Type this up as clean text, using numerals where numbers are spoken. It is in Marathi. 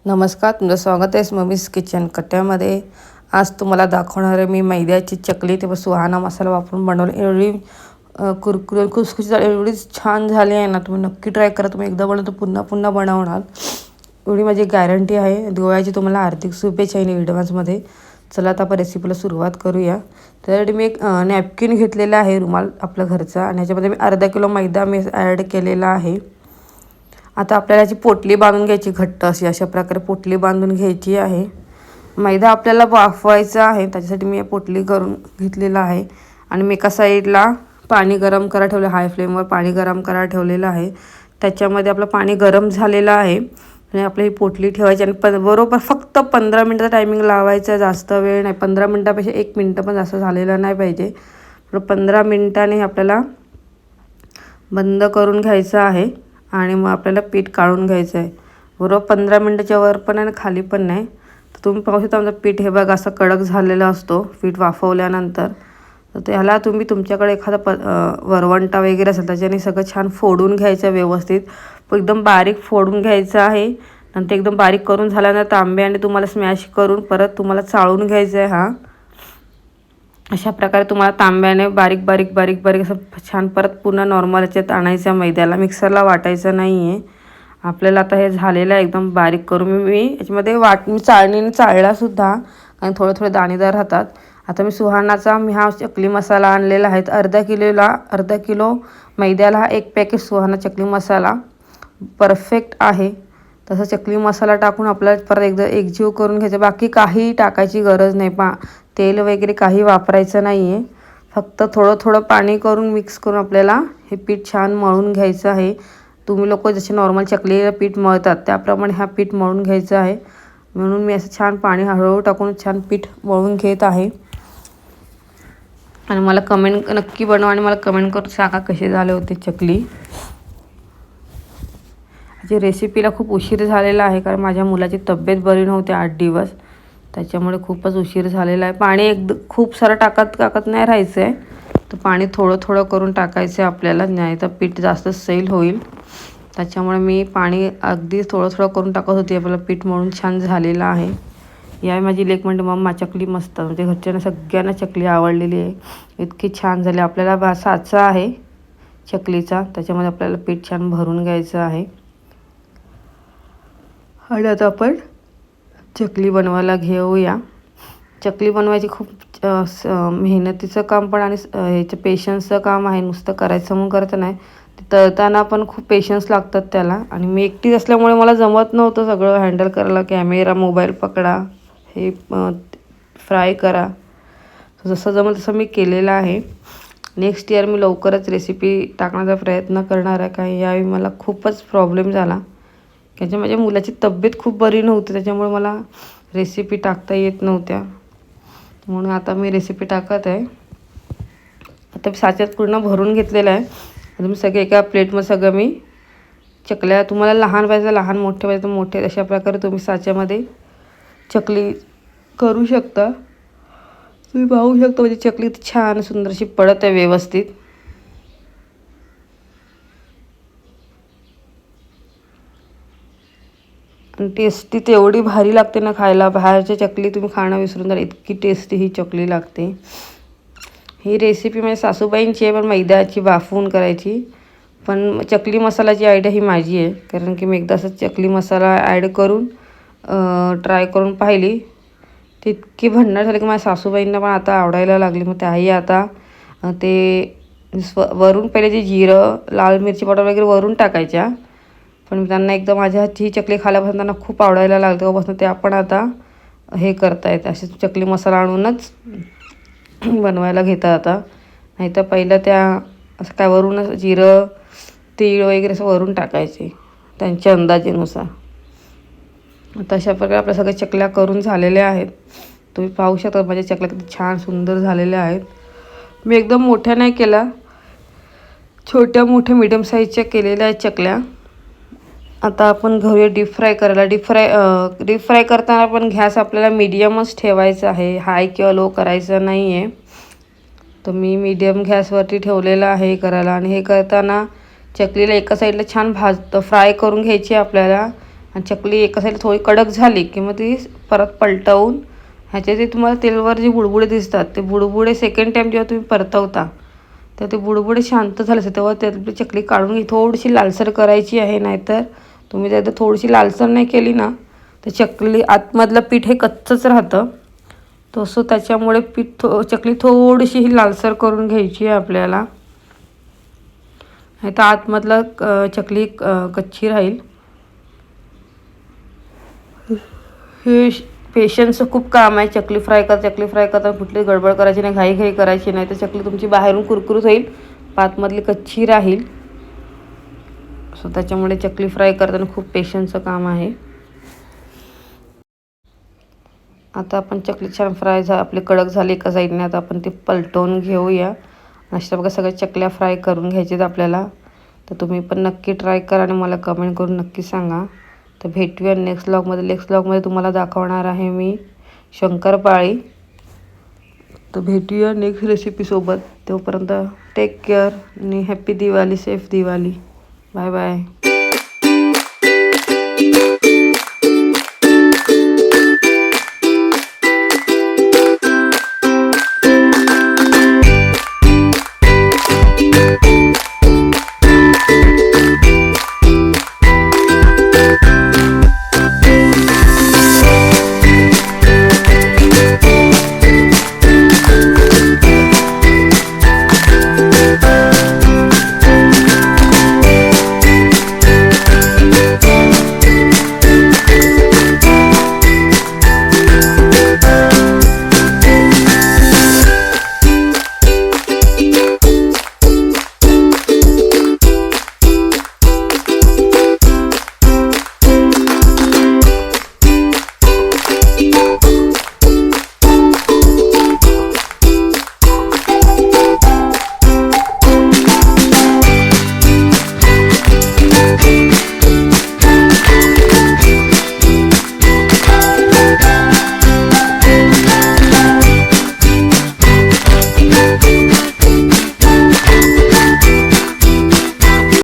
नमस्कार, तुमचं स्वागत आहे मम्मीज किचन कट्ट्यामध्ये। आज तुम्हाला दाखवणार आहे मी मैद्याची चकली। ते सुहाना मसाला वापरून बनवली। एवढी कुरकुरीत खुसखुशीत एवढी छान झाली आहे ना, तुम्ही नक्की ट्राय करा। तुम्ही एकदा बनवलं तर पुन्हा पुन्हा बनवणार, एवढी माझी गॅरंटी आहे। दिवाळीची तुम्हाला हार्दिक शुभेच्छा ॲडव्हान्समध्ये। चला आता आपण रेसिपीला सुरुवात करूया। त्यासाठी मी एक नॅपकिन घेतलेला आहे, रुमाल आपल्या घरचा, आणि ह्याच्यामध्ये मी अर्धा किलो मैदा मी ॲड केलेला आहे। आता आपल्याला याची पोटली बांधून घ्यायची, घट्ट अशा प्रकारे पोटली बांधून घ्यायची आहे। मैदा आपल्याला वाफवायचा आहे, त्याच्यासाठी मी पोटली करून घेतलेला आहे। आणि मी एका साईडला पाणी गरम करा ठेवलं, हाय फ्लेमवर पाणी गरम करा ठेवलेलं आहे। त्याच्यामध्ये आपलं पाणी गरम झालेलं आहे आणि आपली ही पोटली ठेवायची आणि बरोबर फक्त 15 मिनिटाचा टायमिंग लावायचा, जास्त वेळ नाही। 15 मिनिटापेक्षा 1 मिनिट पण जास्त झालेलं नाही पाहिजे। 15 मिनिटांनी आपल्याला बंद करून घ्यायचं आहे आणि मग आपल्याला पीठ काढून घ्यायचं आहे। बरोबर 15 मिनिटाच्या वर पण आणि खाली पण नाही। तर तुम्ही पाहू शकता आमचं पीठ हे बघा असं कडक झालेलं असतो पीठ वाफवल्यानंतर। तर त्याला तुम्ही तुमच्याकडे एखादा वरवंटा वगैरे असेल त्याच्याने सगळं छान फोडून घ्यायचं व्यवस्थित, एकदम बारीक फोडून घ्यायचं आहे। नंतर एकदम बारीक करून झाल्यानंतर तांब्याने तुम्हाला स्मॅश करून परत तुम्हाला चाळून घ्यायचं आहे। अशा प्रकारे तुम्हाला तांब्याने बारीक बारीक बारीक बारीक असं छान परत पुन्हा नॉर्मल याच्यात आणायचं, मैद्याला मिक्सरला वाटायचं नाही आहे आपल्याला। आता हे झालेलं आहे एकदम बारीक करून मी याच्यामध्ये मी चाळणीने चाळलासुद्धा, आणि थोडे थोडे दाणेदार राहतात। आता मी सुहानाचा हा चकली मसाला आणलेला आहे। अर्धा किलो मैद्याला हा 1 पॅकेट सुहाना चकली मसाला परफेक्ट आहे। तसं चकली मसाला टाकून आपल्याला परत एकदा एकजीव करून घ्यायचं, बाकी काही टाकायची गरज नाही। तेल वगैरे काही वापरायचं नाही आहे, फक्त थोडं थोडं पाणी करून मिक्स करून आपल्याला हे पीठ छान मळून घ्यायचं आहे। तुम्ही लोक जसे नॉर्मल चकलीला पीठ मळतात त्याप्रमाणे हा पीठ मळून घ्यायचं आहे। म्हणून मी असं छान पाणी हळूहळू टाकून छान पीठ मळून घेत आहे। आणि मला कमेंट नक्की बनवा आणि मला कमेंट करून सांगा कसे झाले होते चकली। याची रेसिपीला खूप उशीर झालेला आहे, कारण माझ्या मुलाची तब्येत बरी नव्हती 8 दिवस, त्याच्यामुळे खूपच उशीर झालेला आहे। पाणी खूप सारं टाकत नाही राहायचं आहे, तर पाणी थोडं थोडं करून टाकायचं आहे आपल्याला, नाही तर पीठ जास्त सैल होईल। त्याच्यामुळे मी पाणी अगदी थोडं थोडं करून टाकत होते। आपलं पीठ मळून छान झालेलं आहे। या माझी लेक म्हणते मम्मा चकली मस्त, म्हणजे घरच्यांना सगळ्यांना चकली आवडलेली आहे, इतकी छान झाली। आपल्याला साचा आहे चकलीचा, त्याच्यामध्ये आपल्याला पीठ छान भरून घ्यायचं आहे। आणि आता आपण चकली बनवायला घेऊया। चकली बनवायची खूप मेहनतीचं काम पण आणि ह्याचं पेशन्सचं काम आहे, नुसतं करायचं म्हणून करत नाही, तळताना पण खूप पेशन्स लागतात त्याला। आणि मी एकटीच असल्यामुळे मला जमत नव्हतं सगळं हँडल करायला, कॅमेरा मोबाईल पकडा, हे फ्राय करा, जसं जमलं तसं मी केलेलं आहे। नेक्स्ट इयर मी लवकरच रेसिपी टाकण्याचा प्रयत्न करणार आहे, कारण यावेळी मला खूपच प्रॉब्लेम झाला, त्याच्या माझ्या मुलाची तब्येत खूप बरी नव्हती, त्याच्यामुळे मला रेसिपी टाकता येत नव्हत्या, म्हणून आता मी रेसिपी टाकत आहे। आता साच्यात पूर्ण भरून घेतलेलं आहे। आता मी सगळे एका प्लेटमध्ये सगळं मी चकल्या, तुम्हाला लहान पाहिजे लहान, मोठे पाहिजे तर मोठे, अशा प्रकारे तुम्ही साच्यामध्ये चकली करू शकता। तुम्ही पाहू शकता म्हणजे चकली छान सुंदरशी पडत आहे व्यवस्थित। आणि टेस्टी तेवढी भारी लागते ना खायला, बाहेरची चकली तुम्ही खाणं विसरून जा, इतकी टेस्टी ही चकली लागते। ही रेसिपी माझ्या सासूबाईंची आहे, पण मैद्याची वाफवून करायची, पण चकली मसाल्याची आयडिया ही माझी आहे, कारण की मी एकदा असं चकली मसाला ॲड करून ट्राय करून पाहिली, ती इतकी भन्नाट झाली की माझ्या सासूबाईंना पण आता आवडायला लागली। मग त्याही आता ते वरून पहिले जे जिरं, लाल मिरची पावडर वगैरे वरून टाकायच्या, पण त्यांना एकदम माझ्या हातची ही चकली खाल्यापासून त्यांना खूप आवडायला लागली, तेव्हापासून ते आपण आता हे करतायत, असे चकली मसाला आणूनच बनवायला घेतात आता। नाही तर पहिलं त्या असं काय वरूनच जिरं, तीळ वगैरे असं वरून टाकायचे त्यांच्या अंदाजेनुसार। आता अशा प्रकारे आपल्या सगळ्या चकल्या करून झालेल्या आहेत। तुम्ही पाहू शकता माझ्या चकल्या किती छान सुंदर झालेल्या आहेत। मी एकदम मोठ्या नाही केला, छोट्या मोठ्या मीडियम साईजच्या केलेल्या आहेत चकल्या। आता आपण घेऊया डीप फ्राय करायला। डीप फ्राय करताना पण गॅस आपल्याला मीडियमच ठेवायचा आहे, हाय किंवा लो करायचं नाही आहे। तर मी मीडियम गॅसवरती ठेवलेला आहे करायला। आणि हे करताना चकलीला एका साईडला छान फ्राय करून घ्यायची आपल्याला, आणि चकली एका साईड थोडी कडक झाली की मग ती परत पलटवून ह्याचे जे तुम्हाला तेलवर जे बुडबुडे दिसतात ते बुडबुडे सेकंड टाईम जेव्हा तुम्ही परतवता तेव्हा ते बुडबुडे शांत झाले असते तेव्हा त्यातली चकली काढून घे. थोडीशी लालसर करायची आहे, नाहीतर तुम्ही जर थोडीशी लालसर नाही केली ना तर चकली आतमधलं पीठ हे कच्चंच राहतं. तसं त्याच्यामुळे चकली थोडीशी ही लालसर करून घ्यायची आहे आपल्याला, नाही तर आतमधलं चकली कच्ची राहील. हे पेशन्सचं खूप काम आहे. चकली फ्राय करताना कुठली गडबड करायची नाही, घाई करायची नाही, तर चकली तुमची बाहेरून कुरकुरीत होईल, आतमधली कच्ची राहील. सो त्याच्यामुळे चकली फ्राय करताना खूप पेशन्सचं काम आहे. आता आपण चकली छान फ्राय आपली कडक झाली एका साईडने. आता आपण ती पलटवून घेऊया. अशा बघा सगळ्या चकल्या फ्राय करून घ्यायच्यात आपल्याला. तर तुम्ही पण नक्की ट्राय करा आणि मला कमेंट करून नक्की सांगा. तर भेटूया नेक्स्ट व्लॉगमध्ये तुम्हाला दाखवणार आहे मी शंकरपाळी. तर भेटूया नेक्स्ट रेसिपीसोबत. तोपर्यंत टेक केअर आणि happy Diwali, safe Diwali. Bye bye.